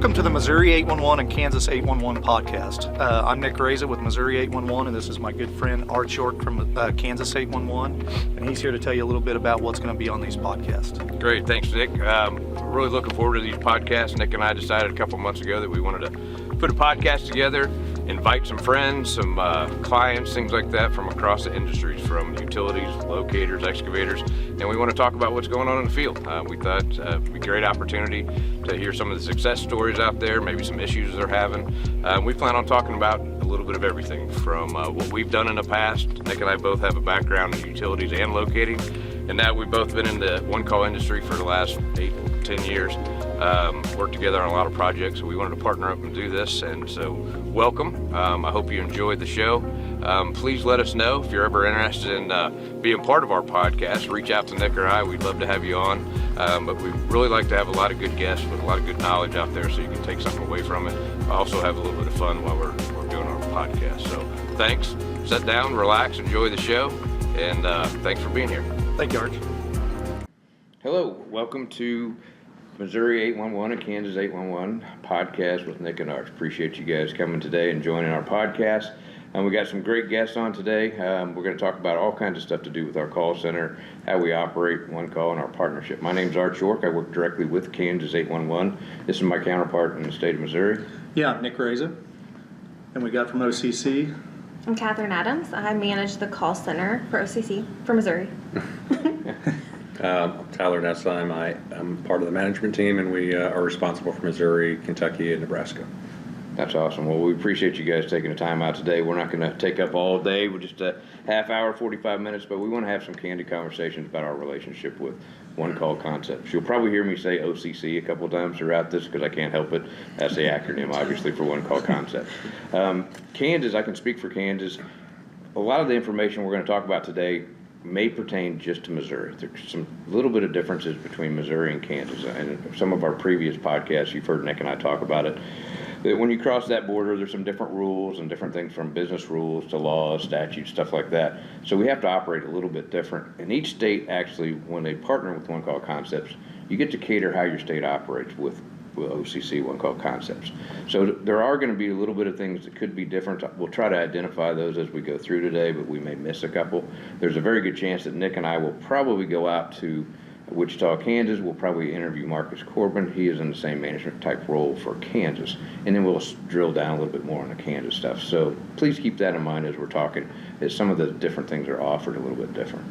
Welcome to the Missouri 811 and Kansas 811 podcast. I'm Nick Reza with Missouri 811, and this is my good friend Art York from Kansas 811, and he's here to tell you a little bit about what's going to be on these podcasts. Great, thanks, Nick. Really looking forward to these podcasts. Nick and I decided a couple months ago that we wanted to put a podcast together, invite some friends, some clients, things like that from across the industries, from utilities, locators, excavators, and we want to talk about what's going on in the field. We thought it'd be a great opportunity to hear some of the success stories out there, maybe some issues they're having. We plan on talking about a little bit of everything from what we've done in the past. Nick and I both have a background in utilities and locating, and now we've both been in the one-call industry for the last 8-10 years. Worked together on a lot of projects, so we wanted to partner up and do this, and so welcome. I hope you enjoyed the show. Please let us know if you're ever interested in being part of our podcast. Reach out to Nick or I. We'd love to have you on, but we really like to have a lot of good guests with a lot of good knowledge out there so you can take something away from it. Also have a little bit of fun while we're doing our podcast. So thanks. Sit down, relax, enjoy the show, and thanks for being here. Thank you, Arch. Hello, welcome to Missouri 811 and Kansas 811 podcast with Nick and Art. Appreciate you guys coming today and joining our podcast. We got some great guests on today. We're going to talk about all kinds of stuff to do with our call center, how we operate One Call, and our partnership. My name's Art York. I work directly with Kansas 811. This is my counterpart in the state of Missouri. Yeah, Nick Reza. And we got from OCC. I'm Catherine Adams. I manage the call center for OCC for Missouri. I'm Tyler Nessheim. I'm part of the management team, and we are responsible for Missouri, Kentucky, and Nebraska. That's awesome. Well, we appreciate you guys taking the time out today. We're not going to take up all day. We're just a half hour, 45 minutes, but we want to have some candid conversations about our relationship with One Call Concepts. You'll probably hear me say OCC a couple of times throughout this because I can't help it. That's the acronym, obviously, for One Call Concepts. Kansas, I can speak for Kansas. A lot of the information we're going to talk about today may pertain just to Missouri. There's some little bit of differences between Missouri and Kansas. And some of our previous podcasts, you've heard Nick and I talk about it. That when you cross that border, there's some different rules and different things from business rules to laws, statutes, stuff like that. So we have to operate a little bit different. And each state actually, when they partner with One Call Concepts, you get to cater how your state operates with OCC One Call Concepts. So there are going to be a little bit of things that could be different. We'll try to identify those as we go through today, but we may miss a couple. There's a very good chance that Nick and I will probably go out to Wichita, Kansas. We'll probably interview Marcus Corbin. He is in the same management type role for Kansas. And then we'll drill down a little bit more on the Kansas stuff. So please keep that in mind as we're talking, as some of the different things are offered a little bit different.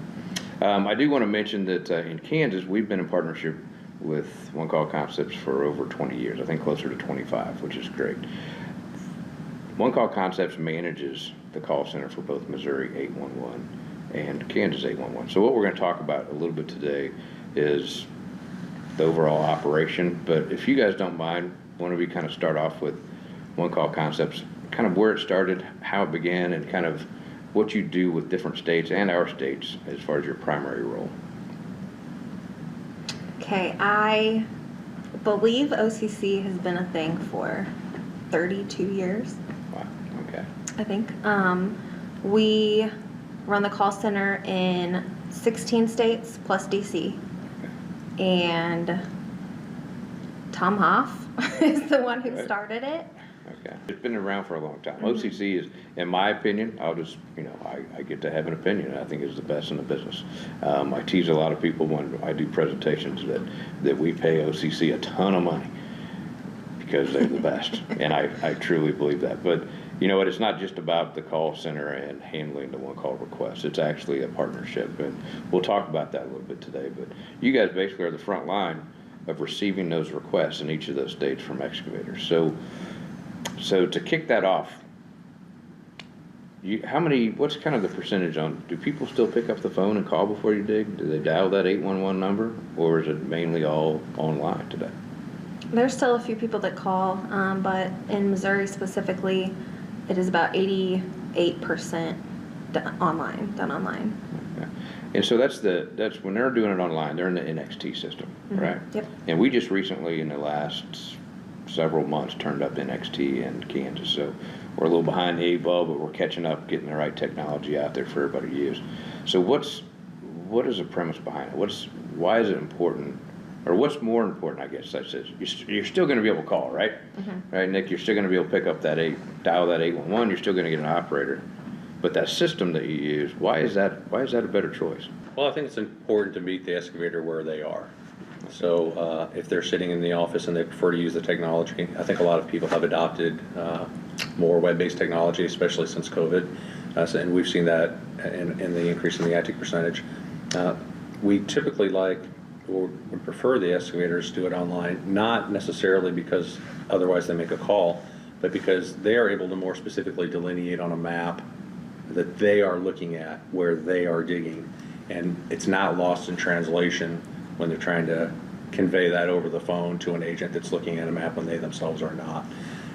I do want to mention that in Kansas, we've been in partnership with One Call Concepts for over 20 years. I think closer to 25, which is great. One Call Concepts manages the call center for both Missouri 811 and Kansas 811. So what we're going to talk about a little bit today is the overall operation, but if you guys don't mind, why don't we kind of start off with One Call Concepts, kind of where it started, how it began, and kind of what you do with different states and our states as far as your primary role. Okay, I believe OCC has been a thing for 32 years. Wow, okay. I think. We run the call center in 16 states plus DC. And Tom Hoff is the one who started it. Okay. It's been around for a long time. OCC is, in my opinion, I get to have an opinion. I think it's the best in the business. I tease a lot of people when I do presentations that we pay OCC a ton of money because they're the best. And I truly believe that. But you know what? It's not just about the call center and handling the one call requests. It's actually a partnership. And we'll talk about that a little bit today. But you guys basically are the front line of receiving those requests in each of those states from excavators. So to kick that off, what's kind of the percentage on, do people still pick up the phone and call before you dig? Do they dial that 811 number, or is it mainly all online today? There's still a few people that call, but in Missouri specifically, it is about 88% done online. Okay. And so that's when they're doing it online, they're in the NXT system, right? Yep. And we just recently, in the last several months, turned up NXT in Kansas. So we're a little behind the 8 ball, but we're catching up, getting the right technology out there for everybody to use. So what is the premise behind it? Why is it important or what's more important, I guess that says, you're still gonna be able to call, right? Right, Nick, you're still gonna be able to pick up that dial that 811, you're still gonna get an operator. But that system that you use, why is that a better choice? Well, I think it's important to meet the excavator where they are. So if they're sitting in the office and they prefer to use the technology, I think a lot of people have adopted more web-based technology, especially since COVID. And we've seen that in the increase in the ITIC percentage. We typically like or would prefer the excavators do it online, not necessarily because otherwise they make a call, but because they are able to more specifically delineate on a map that they are looking at where they are digging. And it's not lost in translation when they're trying to convey that over the phone to an agent that's looking at a map when they themselves are not.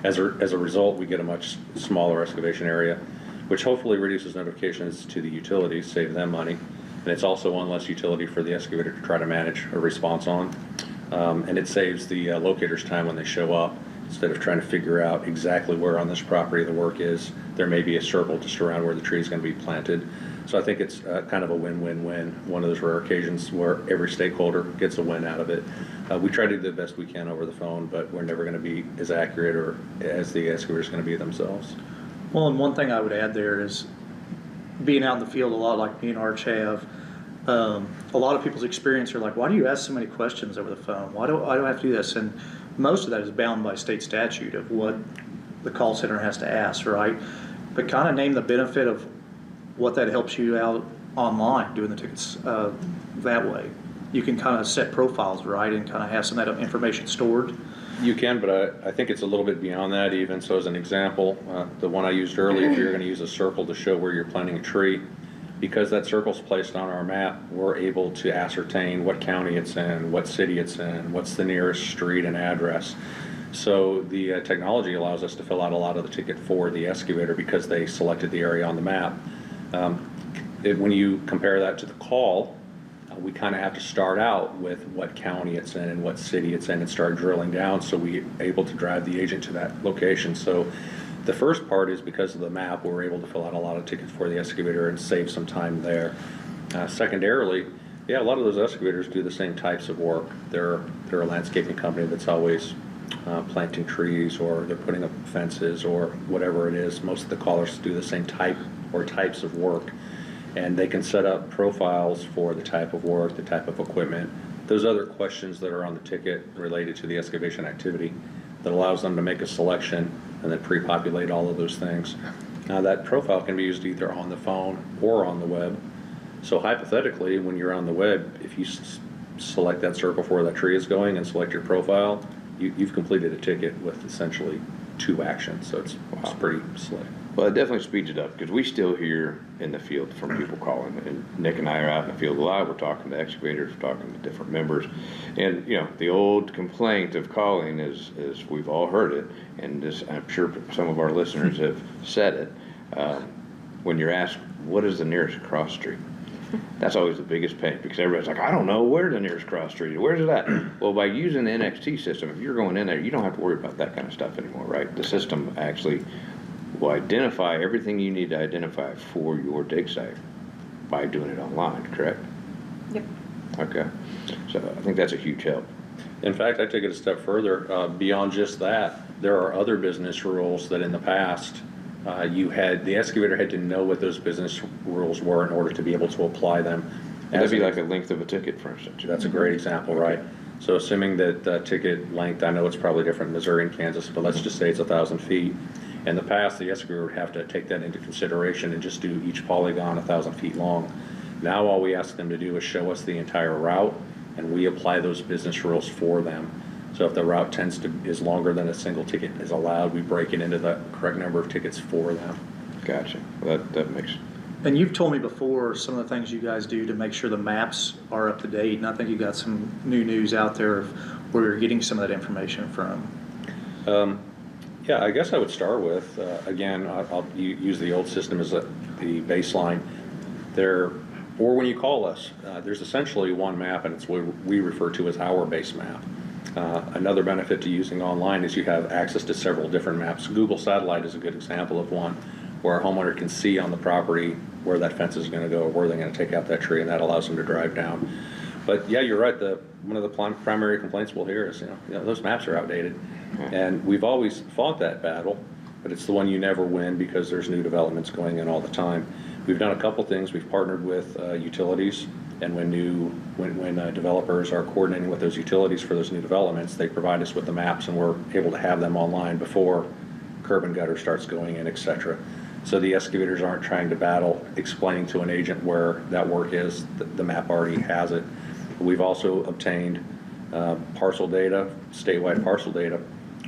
As a result, we get a much smaller excavation area, which hopefully reduces notifications to the utilities, save them money. And it's also one less utility for the excavator to try to manage a response on. And it saves the locators time when they show up. Instead of trying to figure out exactly where on this property the work is, there may be a circle just around where the tree is going to be planted. So I think it's kind of a win-win-win, one of those rare occasions where every stakeholder gets a win out of it. We try to do the best we can over the phone, but we're never going to be as accurate or as the excavator is going to be themselves. Well, and one thing I would add there is being out in the field a lot like me and Arch have, a lot of people's experience are like, why do you ask so many questions over the phone? Why do I have to do this? And most of that is bound by state statute of what the call center has to ask, right? But kind of name the benefit of what that helps you out online doing the tickets that way. You can kind of set profiles, right, and kind of have some of that information stored. You can, but I think it's a little bit beyond that even. So as an example, the one I used earlier, if you're going to use a circle to show where you're planting a tree, because that circle's placed on our map, we're able to ascertain what county it's in, what city it's in, what's the nearest street and address. So the technology allows us to fill out a lot of the ticket for the excavator because they selected the area on the map. When you compare that to the call, we kind of have to start out with what county it's in and what city it's in and start drilling down so we're able to drive the agent to that location. So the first part is because of the map, we're able to fill out a lot of tickets for the excavator and save some time there. Secondarily, yeah, a lot of those excavators do the same types of work. They're a landscaping company that's always planting trees, or they're putting up fences, or whatever it is. Most of the callers do the same type or types of work, and they can set up profiles for the type of work, the type of equipment, those other questions that are on the ticket related to the excavation activity that allows them to make a selection and then pre-populate all of those things. Now that profile can be used either on the phone or on the web. So hypothetically, when you're on the web, if you select that circle for where that tree is going and select your profile, you've completed a ticket with essentially 2 actions. So it's pretty slick. Well, it definitely speeds it up because we still hear in the field from people calling, and Nick and I are out in the field a lot. We're talking to excavators, we're talking to different members, and you know the old complaint of calling is we've all heard it, and this, I'm sure some of our listeners have said it. When you're asked what is the nearest cross street, that's always the biggest pain because everybody's like, I don't know where the nearest cross street is. Where's it at? Well, by using the NXT system, if you're going in there, you don't have to worry about that kind of stuff anymore, right? The system actually will identify everything you need to identify for your dig site by doing it online, correct? Yep. Okay. So I think that's a huge help. In fact, I take it a step further. Beyond just that, there are other business rules that in the past the excavator had to know what those business rules were in order to be able to apply them. That'd be like a length of a ticket, for instance. That's a great example, right? So assuming that ticket length, I know it's probably different in Missouri and Kansas, but let's just say it's 1,000 feet. In the past, the excavator would have to take that into consideration and just do each polygon 1,000 feet long. Now all we ask them to do is show us the entire route, and we apply those business rules for them. So if the route is longer than a single ticket is allowed, we break it into the correct number of tickets for them. Gotcha. Well, that makes. And you've told me before some of the things you guys do to make sure the maps are up to date, and I think you got some new news out there of where you're getting some of that information from. Yeah, I guess I would start with, again, I'll use the old system as the baseline. Or when you call us, there's essentially one map, and it's what we refer to as our base map. Another benefit to using online is you have access to several different maps. Google Satellite is a good example of one where a homeowner can see on the property where that fence is going to go, or where they're going to take out that tree, and that allows them to drive down. But yeah, you're right, one of the primary complaints we'll hear is, those maps are outdated. And we've always fought that battle, but it's the one you never win because there's new developments going in all the time. We've done a couple things. We've partnered with utilities, and when developers are coordinating with those utilities for those new developments, they provide us with the maps, and we're able to have them online before curb and gutter starts going in, et cetera. So the excavators aren't trying to battle explaining to an agent where that work is. The map already has it. We've also obtained parcel data, statewide parcel data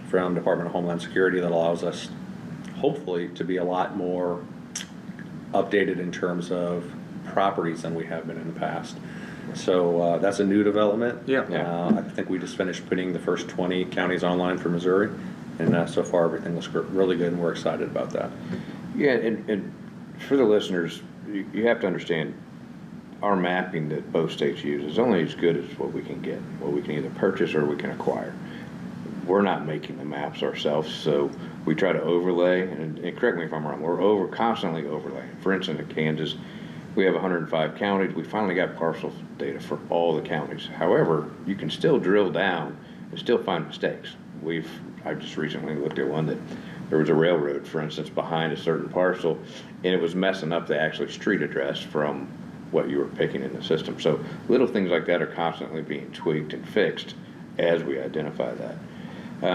from Department of Homeland Security that allows us, hopefully, to be a lot more updated in terms of properties than we have been in the past. So that's a new development. Yeah. I think we just finished putting the first 20 counties online for Missouri, and so far everything looks really good, and we're excited about that. Yeah, and for the listeners, you have to understand, our mapping that both states use is only as good as what we can get, what we can either purchase or we can acquire. We're not making the maps ourselves, so we try to overlay, and correct me if I'm wrong, we're constantly overlaying. For instance, in Kansas, we have 105 counties. We finally got parcel data for all the counties. However, you can still drill down and still find mistakes. I just recently looked at one that there was a railroad, for instance, behind a certain parcel, and it was messing up the actual street address from what you were picking in the system. So little things like that are constantly being tweaked and fixed as we identify that.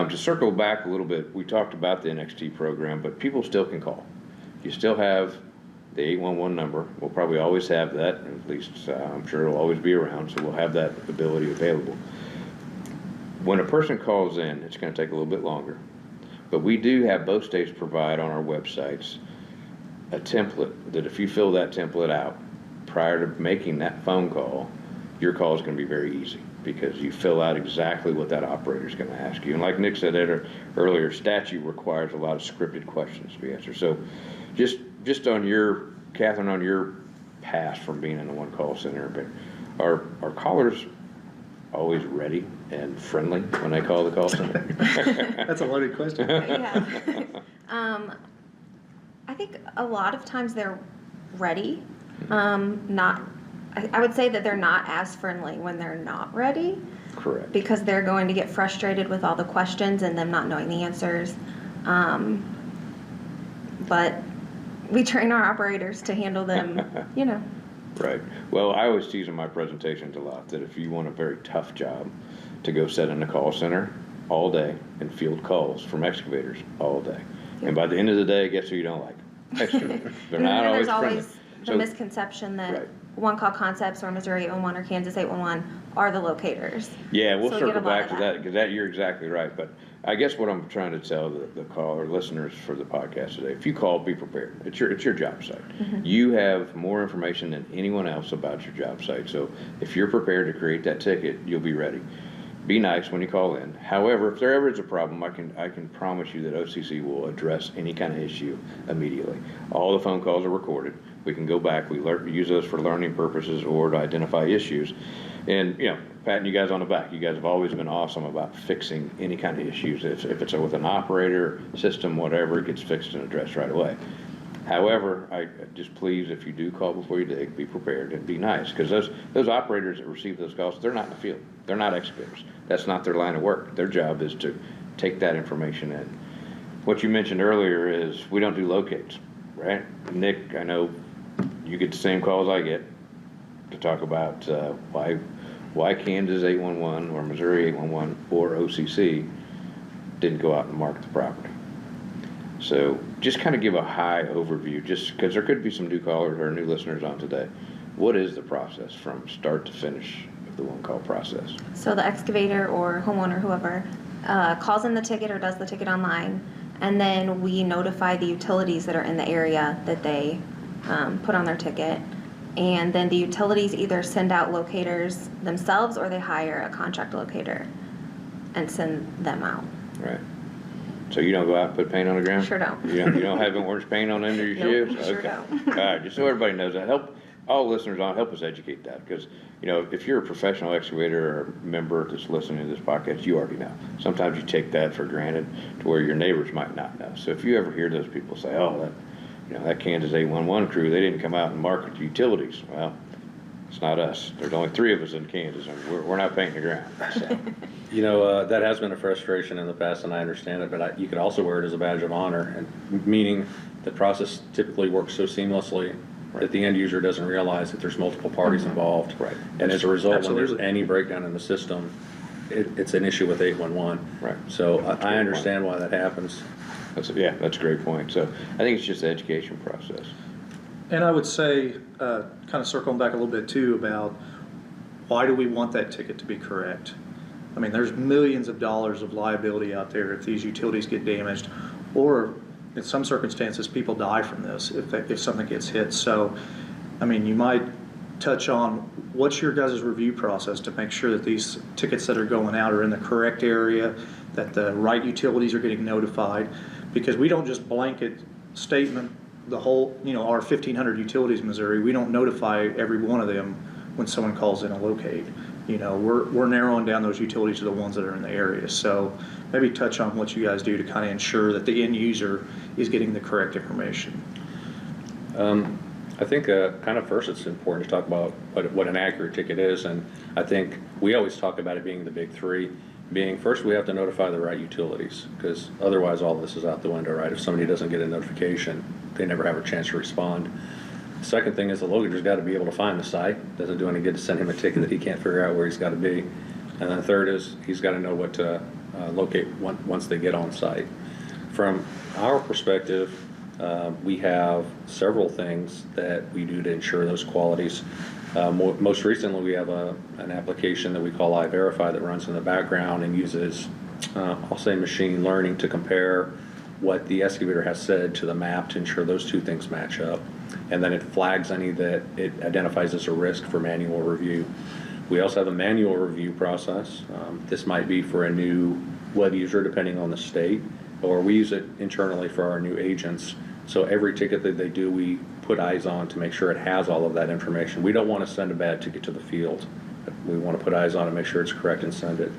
To circle back a little bit, we talked about the NXT program, but people still can call. You still have the 811 number. We'll probably always have that, at least I'm sure it'll always be around, so we'll have that ability available. When a person calls in, it's going to take a little bit longer, but we do have both states provide on our websites a template that if you fill that template out prior to making that phone call, your call is going to be very easy because you fill out exactly what that operator is going to ask you. And like Nick said earlier, statute requires a lot of scripted questions to be answered. So just on your, Catherine, on your past from being in the one call center, but are callers always ready and friendly when they call the call center? That's a loaded question. Yeah. I think a lot of times they're ready. I would say that they're not as friendly when they're not ready. Correct. Because they're going to get frustrated with all the questions and them not knowing the answers. But we train our operators to handle them, Right. Well, I always tease in my presentations a lot that if you want a very tough job, to go sit in the call center all day and field calls from excavators all day. And by the end of the day, guess who you don't like? Excavators. They're not always friendly. There's always the misconception that Right. One Call Concepts or Missouri 811 or Kansas 811 are the locators. Yeah, we'll So we get circle a lot back of to that because you're exactly right. But I guess what I'm trying to tell the caller listeners for the podcast today, if you call, be prepared. It's your job site. Mm-hmm. You have more information than anyone else about your job site. So if you're prepared to create that ticket, you'll be ready. Be nice when you call in. However, if there ever is a problem, I can promise you that OCC will address any kind of issue immediately. All the phone calls are recorded. We can go back. We use those for learning purposes or to identify issues. And, patting you guys on the back. You guys have always been awesome about fixing any kind of issues. If it's with an operator, system, whatever, it gets fixed and addressed right away. However, I just please, if you do call before you dig, be prepared and be nice, because those operators that receive those calls, they're not in the field. They're not excavators. That's not their line of work. Their job is to take that information in. What you mentioned earlier is we don't do locates, right? Nick, I know you get the same calls I get to talk about why Kansas 811 or Missouri 811 or OCC didn't go out and mark the property. So just kind of give a high overview, just because there could be some new callers or new listeners on today. What is the process from start to finish of the one call process? So the excavator or homeowner, whoever, calls in the ticket or does the ticket online, and then we notify the utilities that are in the area that they put on their ticket. And then the utilities either send out locators themselves or they hire a contract locator and send them out. Right. So you don't go out and put paint on the ground? Sure don't. You don't have orange paint on under your Nope, shoes? sure Okay. don't. All right, just so everybody knows that. Help all listeners on, help us educate that, because, if you're a professional excavator or member that's listening to this podcast, you already know. Sometimes you take that for granted to where your neighbors might not know. So if you ever hear those people say, that Kansas 811 crew, they didn't come out and market the utilities. Well, It's not us. There's only 3 of us in Kansas, and we're not painting the ground. So. You know, that has been a frustration in the past, and I understand it, but you could also wear it as a badge of honor, and meaning the process typically works so seamlessly that the end user doesn't realize that there's multiple parties involved. Right. And as a result, when there's Absolutely. any breakdown in the system, it's an issue with 811. Right. So That's a great I understand why that happens. That's a great point. So I think it's just the education process. And I would say, kind of circling back a little bit too about why do we want that ticket to be correct? I mean, there's millions of dollars of liability out there if these utilities get damaged, or in some circumstances, people die from this if something gets hit. So, I mean, you might touch on what's your guys' review process to make sure that these tickets that are going out are in the correct area, that the right utilities are getting notified, because we don't just blanket statement the whole, our 1,500 utilities in Missouri. We don't notify every one of them when someone calls in a locate. We're narrowing down those utilities to the ones that are in the area. So maybe touch on what you guys do to kind of ensure that the end user is getting the correct information. I think kind of first it's important to talk about what an accurate ticket is, and I think we always talk about it being the big 3. Being first, we have to notify the right utilities, because otherwise all this is out the window, right? If somebody doesn't get a notification, they never have a chance to respond. The second thing is the locator's got to be able to find the site. Doesn't do any good to send him a ticket that he can't figure out where he's got to be. And then the third is he's got to know what to locate once they get on site. From our perspective, we have several things that we do to ensure those qualities. Most recently, we have an application that we call iVerify that runs in the background and uses, I'll say, machine learning to compare what the excavator has said to the map to ensure those 2 things match up. And then it flags any that it identifies as a risk for manual review. We also have a manual review process. This might be for a new web user, depending on the state, or we use it internally for our new agents. So every ticket that they do, we put eyes on to make sure it has all of that information. We don't want to send a bad ticket to the field. We want to put eyes on it, make sure it's correct, and send it.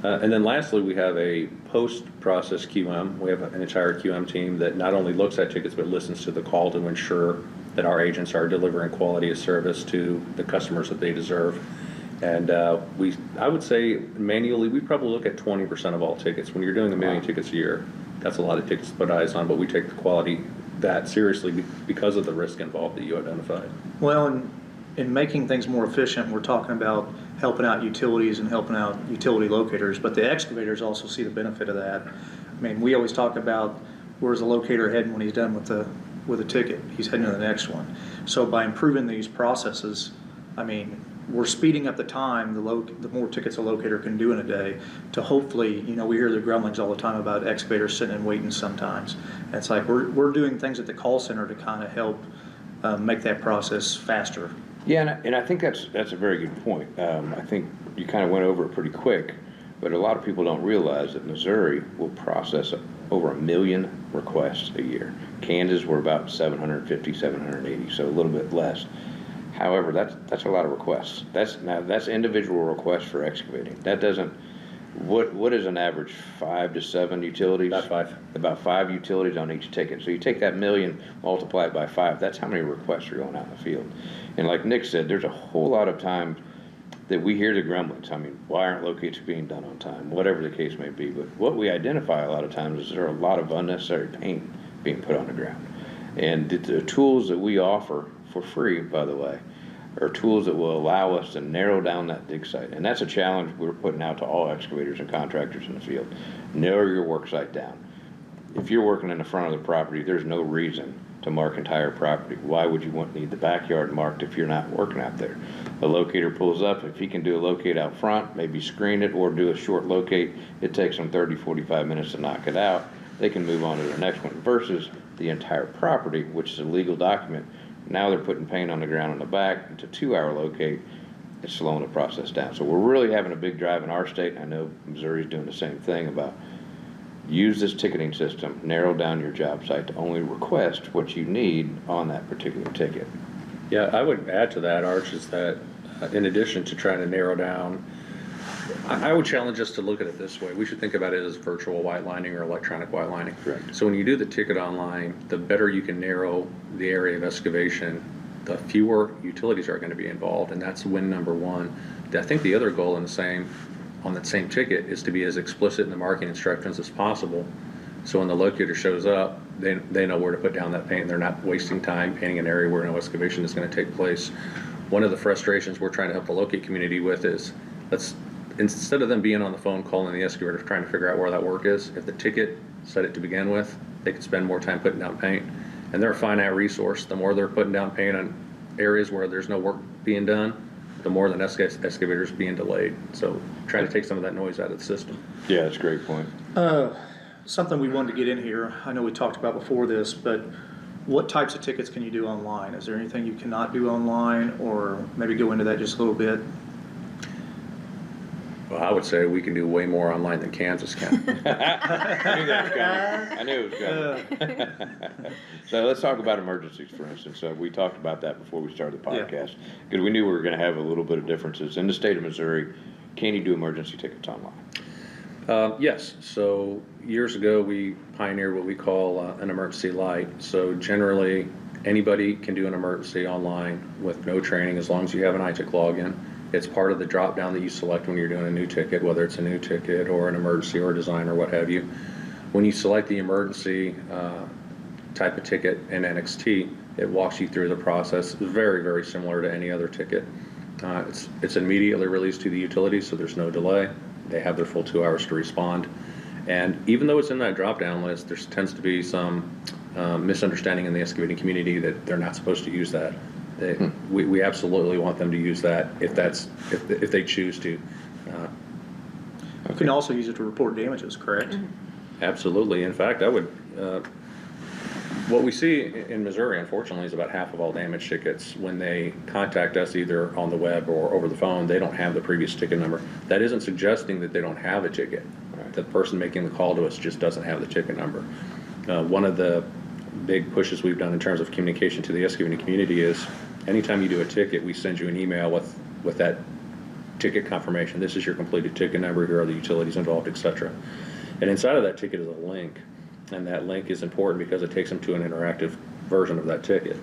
And then lastly, we have a post-process QM. We have an entire QM team that not only looks at tickets, but listens to the call to ensure that our agents are delivering quality of service to the customers that they deserve. And I would say manually, we probably look at 20% of all tickets. When you're doing 1 million tickets a year, that's a lot of tickets to put eyes on, but we take the quality that seriously because of the risk involved that you identified. Well, in making things more efficient, we're talking about helping out utilities and helping out utility locators, but the excavators also see the benefit of that. I mean, we always talk about where's the locator heading when he's done with a ticket. He's heading to the next one. So by improving these processes, I mean, we're speeding up the time, the more tickets a locator can do in a day, to hopefully, we hear the grumblings all the time about excavators sitting and waiting sometimes. And it's like we're doing things at the call center to kind of help make that process faster. Yeah, and I think that's a very good point. I think you kind of went over it pretty quick, but a lot of people don't realize that Missouri will process over 1 million requests a year. Kansas, we're about 750, 780, so a little bit less. However, that's a lot of requests. That's individual requests for excavating. That doesn't. What is an average 5 to 7 utilities? About 5. About 5 utilities on each ticket. So you take that 1 million, multiply it by 5. That's how many requests are going out in the field. And like Nick said, there's a whole lot of times that we hear the grumblings. I mean, why aren't locates being done on time? Whatever the case may be. But what we identify a lot of times is there are a lot of unnecessary paint being put on the ground. And the tools that we offer for free, by the way, are tools that will allow us to narrow down that dig site. And that's a challenge we're putting out to all excavators and contractors in the field. Narrow your work site down. If you're working in the front of the property, there's no reason to mark entire property. Why would you need the backyard marked if you're not working out there? A locator pulls up, if he can do a locate out front, maybe screen it or do a short locate, it takes them 30, 45 minutes to knock it out. They can move on to the next one versus the entire property, which is a legal document. Now they're putting paint on the ground in the back. It's a 2-hour locate. It's slowing the process down. So we're really having a big drive in our state. I know Missouri's doing the same thing about use this ticketing system, narrow down your job site to only request what you need on that particular ticket. Yeah, I would add to that, Arch, is that in addition to trying to narrow down, I would challenge us to look at it this way. We should think about it as virtual white lining or electronic white lining. Correct. So when you do the ticket online, the better you can narrow the area of excavation, the fewer utilities are going to be involved, and that's win number one. I think the other goal on that same ticket is to be as explicit in the marking instructions as possible. So when the locator shows up, they know where to put down that paint. They're not wasting time painting an area where no excavation is going to take place. One of the frustrations we're trying to help the locate community with is, instead of them being on the phone calling the excavator trying to figure out where that work is, if the ticket said it to begin with, they could spend more time putting down paint. And they're a finite resource. The more they're putting down paint on areas where there's no work being done, the more the excavator's being delayed. So trying to take some of that noise out of the system. Yeah, that's a great point. Something we wanted to get in here, I know we talked about before this, but what types of tickets can you do online? Is there anything you cannot do online, or maybe go into that just a little bit? Well, I would say we can do way more online than Kansas can. I knew that was coming. I knew it was coming. So let's talk about emergencies, for instance. We talked about that before we started the Yeah. podcast, because we knew we were going to have a little bit of differences. In the state of Missouri, can you do emergency tickets online? Yes, so years ago, we pioneered what we call an emergency light. So generally, anybody can do an emergency online with no training as long as you have an ITIC login. It's part of the drop down that you select when you're doing a new ticket, whether it's a new ticket or an emergency or design or what have you. When you select the emergency type of ticket in NXT, it walks you through the process. It's very, very similar to any other ticket. It's immediately released to the utilities, so there's no delay. They have their full 2 hours to respond. And even though it's in that drop-down list, there tends to be some misunderstanding in the excavating community that they're not supposed to use that. We absolutely want them to use that if they choose to. You can also use it to report damages, correct? Absolutely. In fact, I would. What we see in Missouri, unfortunately, is about half of all damage tickets. When they contact us either on the web or over the phone, they don't have the previous ticket number. That isn't suggesting that they don't have a ticket. The person making the call to us just doesn't have the ticket number. One of the big pushes we've done in terms of communication to the excavating community is anytime you do a ticket, we send you an email with that ticket confirmation. This is your completed ticket number, here are the utilities involved, etc. And inside of that ticket is a link. And that link is important because it takes them to an interactive version of that ticket.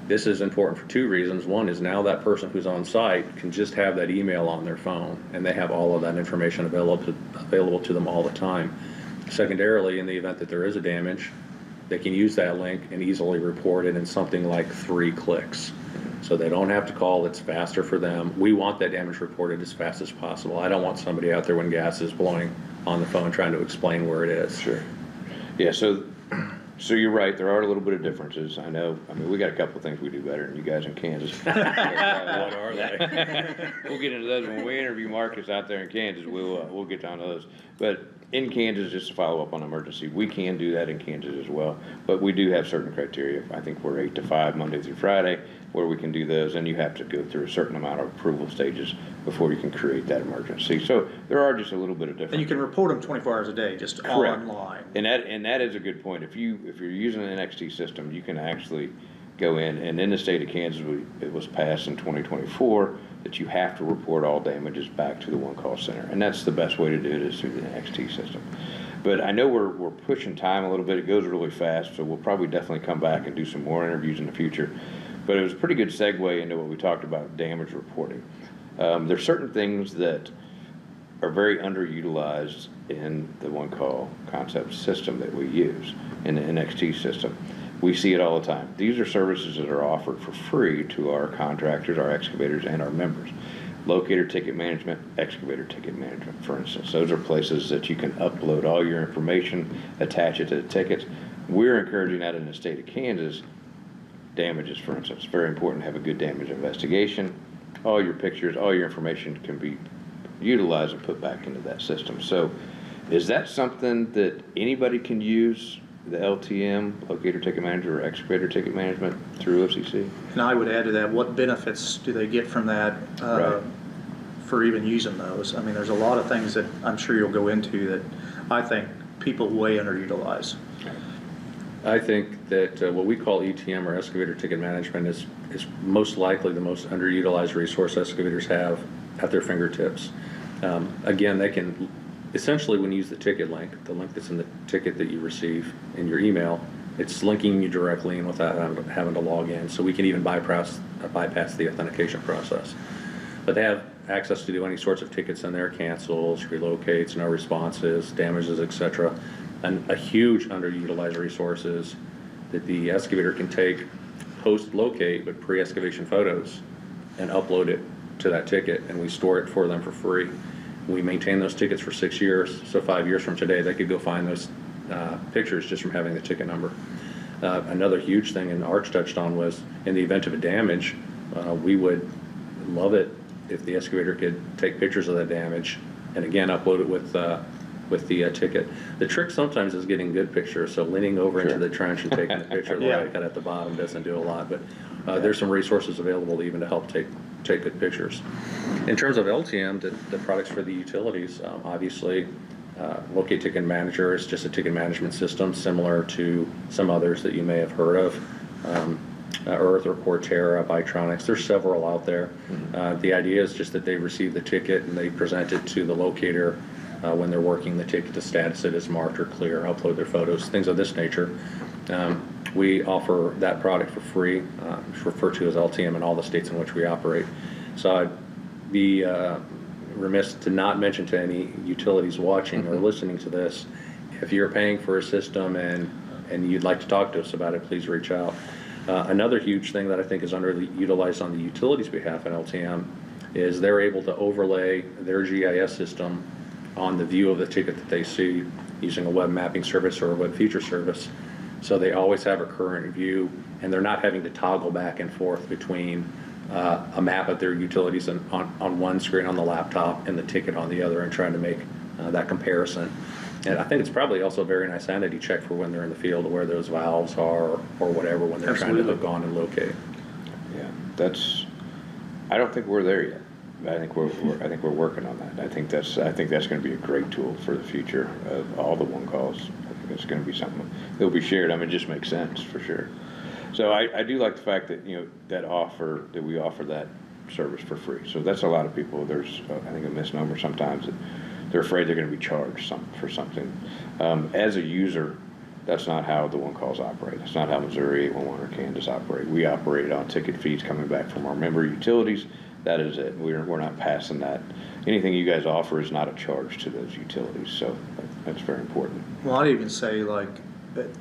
This is important for two reasons. One is now that person who's on site can just have that email on their phone, and they have all of that information available to them all the time. Secondarily, in the event that there is a damage, they can use that link and easily report it in something like 3 clicks. So they don't have to call, it's faster for them. We want that damage reported as fast as possible. I don't want somebody out there when gas is blowing on the phone trying to explain where it is. Sure. Yeah, so you're right, there are a little bit of differences. I know, we got a couple of things we do better than you guys in Kansas. What are they? We'll get into those when we interview Marcus out there in Kansas. We'll get down to those. But in Kansas, just to follow up on emergency, we can do that in Kansas as well. But we do have certain criteria. I think we're 8 to 5 Monday through Friday where we can do those, and you have to go through a certain amount of approval stages before you can create that emergency. So there are just a little bit of difference. And you can report them 24 hours a day, just Correct. online. And that is a good point. If you're using an NXT system, you can actually go in, and in the state of Kansas, it was passed in 2024 that you have to report all damages back to the one call center, and that's the best way to do it is through the NXT system. But I know we're pushing time a little bit. It goes really fast, so we'll probably definitely come back and do some more interviews in the future. But it was a pretty good segue into what we talked about, damage reporting. There's certain things that are very underutilized in the one call concept system that we use in the NXT system. We see it all the time. These are services that are offered for free to our contractors, our excavators, and our members. Locator ticket management, excavator ticket management, for instance. Those are places that you can upload all your information, attach it to the tickets. We're encouraging that in the state of Kansas. Damages, for instance. It's very important to have a good damage investigation. All your pictures, all your information can be utilized and put back into that system. So is that something that anybody can use, the LTM, Locator Ticket Manager, or Excavator Ticket Management through OCC? And I would add to that, what benefits do they get from that Right. for even using those? I mean, there's a lot of things that I'm sure you'll go into that I think people way underutilize. I think that what we call ETM or excavator ticket management is most likely the most underutilized resource excavators have at their fingertips. Again, they can essentially, when you use the ticket link, the link that's in the ticket that you receive in your email, It's linking you directly in without having to log in, so we can even bypass the authentication process. But they have access to do any sorts of tickets in there, cancels, relocates, no responses, damages, etc. And a huge underutilized resource is that the excavator can take post-locate but pre-excavation photos and upload it to that ticket, and we store it for them for free. We maintain those tickets for 6 years, so 5 years from today, they could go find those pictures just from having the ticket number. Another huge thing, and Arch touched on, was in the event of a damage, we would love it if the excavator could take pictures of that damage and again upload it with the ticket. The trick sometimes is getting good pictures, so leaning over into the trench and taking the picture of the right cut at the bottom doesn't do a lot, but there's some resources available even to help take good pictures. In terms of LTM, the products for the utilities, obviously, Locate Ticket Manager is just a ticket management system similar to some others that you may have heard of. Earth or Cortera, Bytronics, there's several out there. The idea is just that they receive the ticket and they present it to the locator when they're working the ticket to status it as marked or clear, upload their photos, things of this nature. We offer that product for free. It's referred to as LTM in all the states in which we operate. So I'd be remiss to not mention to any utilities watching or listening to this, if you're paying for a system and you'd like to talk to us about it, please reach out. Another huge thing that I think is underutilized on the utilities behalf in LTM is they're able to overlay their GIS system on the view of the ticket that they see using a web mapping service or a web feature service. So they always have a current view, and they're not having to toggle back and forth between a map of their utilities on one screen on the laptop and the ticket on the other and trying to make that comparison. And I think it's probably also a very nice sanity check for when they're in the field where those valves are or whatever when they're trying to hook on and locate. Yeah, I don't think we're there yet. I think we're working on that. I think that's going to be a great tool for the future of all the one calls. I think it's going to be something that will be shared. I mean, it just makes sense for sure. So I do like the fact that that we offer that service for free. So that's a lot of people. There's I think a misnomer sometimes that they're afraid they're going to be charged for something. As a user, that's not how the one calls operate. That's not how Missouri 811 or Kansas operate. We operate on ticket fees coming back from our member utilities. That is it. We're not passing that. Anything you guys offer is not a charge to those utilities. So that's very important. Well, I'd even say, like,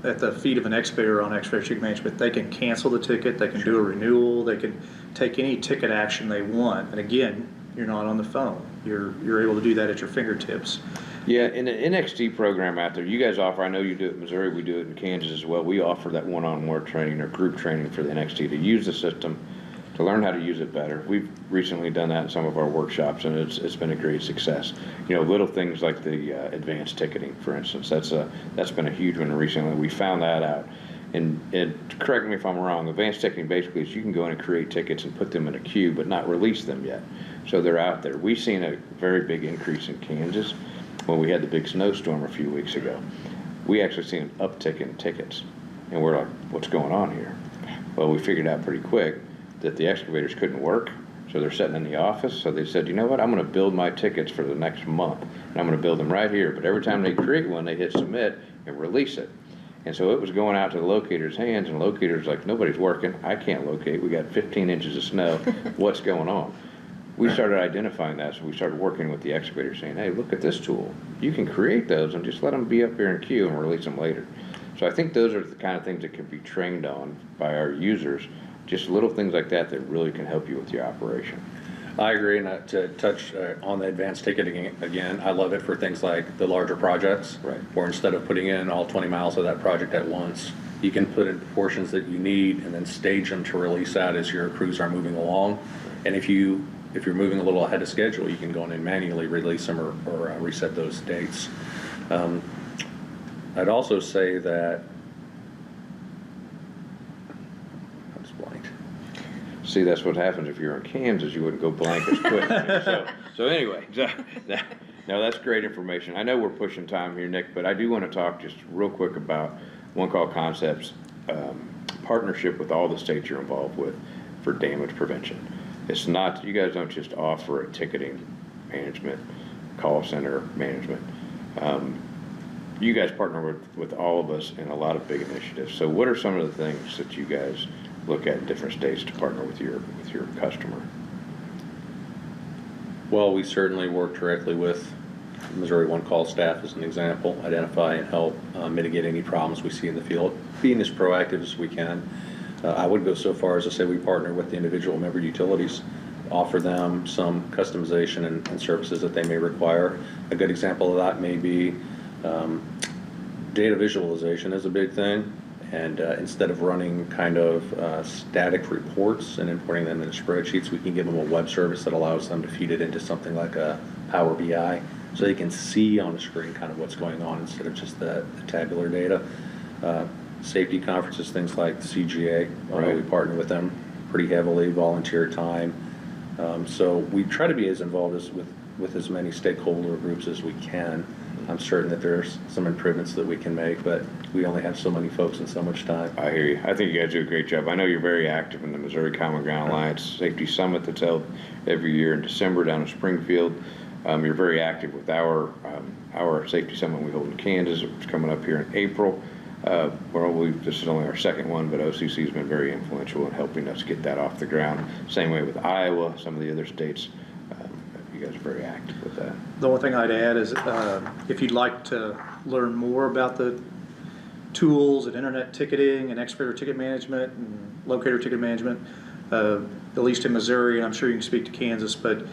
at the feet of an excavator on Excavator Ticket Management, they can cancel the ticket, they can do a renewal, they can take any ticket action they want. And again, you're not on the phone. You're able to do that at your fingertips. Yeah, in the NXT program out there, you guys offer, I know you do it in Missouri, we do it in Kansas as well. We offer that one-on-one training or group training for the NXT to use the system, to learn how to use it better. We've recently done that in some of our workshops, and it's been a great success. Little things like the advanced ticketing, for instance, that's been a huge one recently. We found that out. And correct me if I'm wrong, advanced ticketing basically is you can go in and create tickets and put them in a queue, but not release them yet. So they're out there. We've seen a very big increase in Kansas when we had the big snowstorm a few weeks ago. We actually seen an uptick in tickets, and we're like, what's going on here? Well, we figured out pretty quick that the excavators couldn't work, so they're sitting in the office. So they said, you know what, I'm going to build my tickets for the next month, and I'm going to build them right here. But every time they create one, they hit submit and release it. And so it was going out to the locator's hands, and the locator's like, nobody's working. I can't locate. We got 15 inches of snow. What's going on? We started identifying that, so we started working with the excavator saying, hey, look at this tool. You can create those and just let them be up here in queue and release them later. So I think those are the kind of things that can be trained on by our users, just little things like that that really can help you with your operation. I agree, and to touch on the advanced ticketing again, I love it for things like the larger projects, Right. where instead of putting in all 20 miles of that project at once, you can put in portions that you need and then stage them to release that as your crews are moving along. And if you're moving a little ahead of schedule, you can go in and manually release them or reset those dates. I'd also say that, I just blanked. See, that's what happens if you're in Kansas. You wouldn't go blank as quick. So anyway, no, that's great information. I know we're pushing time here, Nick, but I do want to talk just real quick about One Call Concepts partnership with all the states you're involved with for damage prevention. It's not, you guys don't just offer a ticketing management, call center management. you guys partner with all of us in a lot of big initiatives. So what are some of the things that you guys look at in different states to partner with your customer? Well, we certainly work directly with Missouri One Call staff as an example, identify and help mitigate any problems we see in the field, being as proactive as we can. I would go so far as to say we partner with the individual member utilities, offer them some customization and services that they may require. A good example of that may be data visualization is a big thing. And instead of running kind of static reports and importing them into spreadsheets, we can give them a web service that allows them to feed it into something like a Power BI, so they can see on the screen kind of what's going on instead of just the tabular data. Safety conferences, things like the CGA, Right. we partner with them pretty heavily, volunteer time. So we try to be as involved with as many stakeholder groups as we can. I'm certain that there's some improvements that we can make, but we only have so many folks and so much time. I hear you. I think you guys do a great job. I know you're very active in the Missouri Common Ground Alliance Safety Summit that's held every year in December down in Springfield. You're very active with our safety summit we hold in Kansas. It's coming up here in April. This is only our second one, but OCC has been very influential in helping us get that off the ground. Same way with Iowa, some of the other states. You guys are very active with that. The only thing I'd add is if you'd like to learn more about the tools and internet ticketing and excavator ticket management and locator ticket management, at least in Missouri, and I'm sure you can speak to Kansas, but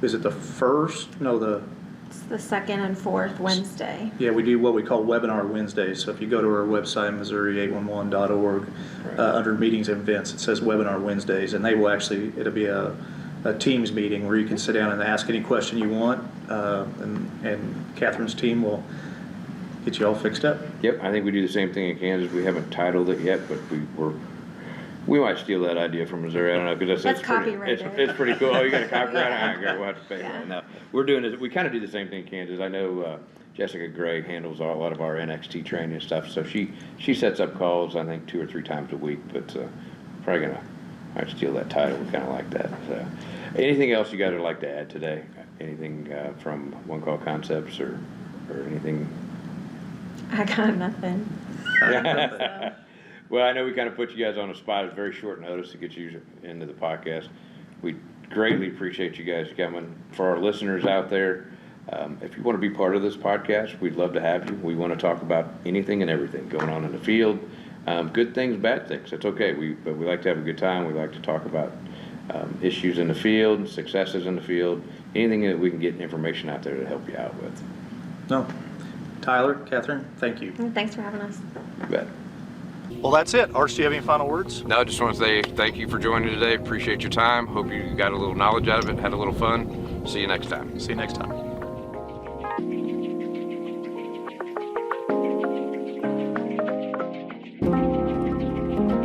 is it the first? No, It's the second and fourth Wednesday. yeah, we do what we call Webinar Wednesdays. So if you go to our website, Missouri811.org, under meetings and events, it says Webinar Wednesdays, and they will actually, it'll be a Teams meeting where you can sit down and ask any question you want, and Catherine's team will get you all fixed up. Yep, I think we do the same thing in Kansas. We haven't titled it yet, but we might steal that idea from Missouri. I don't know, because That's pretty, copyrighted. it's pretty cool. Oh, you got a copyright? All right, great. We'll have to pay for Yeah. that. No, we're doing this. We kind of do the same thing in Kansas. I know Jessica Gray handles a lot of our NXT training and stuff, so she sets up calls, I think, 2 or 3 times a week, but probably going to might steal that title. We kind of like that. So, anything else you guys would like to add today? Anything from One Call Concepts or anything? I got nothing. Well, I know we kind of put you guys on the spot. It's very short notice to get you into the podcast. We greatly appreciate you guys coming. For our listeners out there, if you want to be part of this podcast, we'd love to have you. We want to talk about anything and everything going on in the field. Good things, bad things. It's okay. But we like to have a good time. We like to talk about issues in the field, successes in the field, anything that we can get information out there to help you out with. No. Tyler, Catherine, thank you. And thanks for having us. You bet. Well, that's it. Arch, do you have any final words? No, I just want to say thank you for joining today. Appreciate your time. Hope you got a little knowledge out of it, had a little fun. See you next time. See you next time.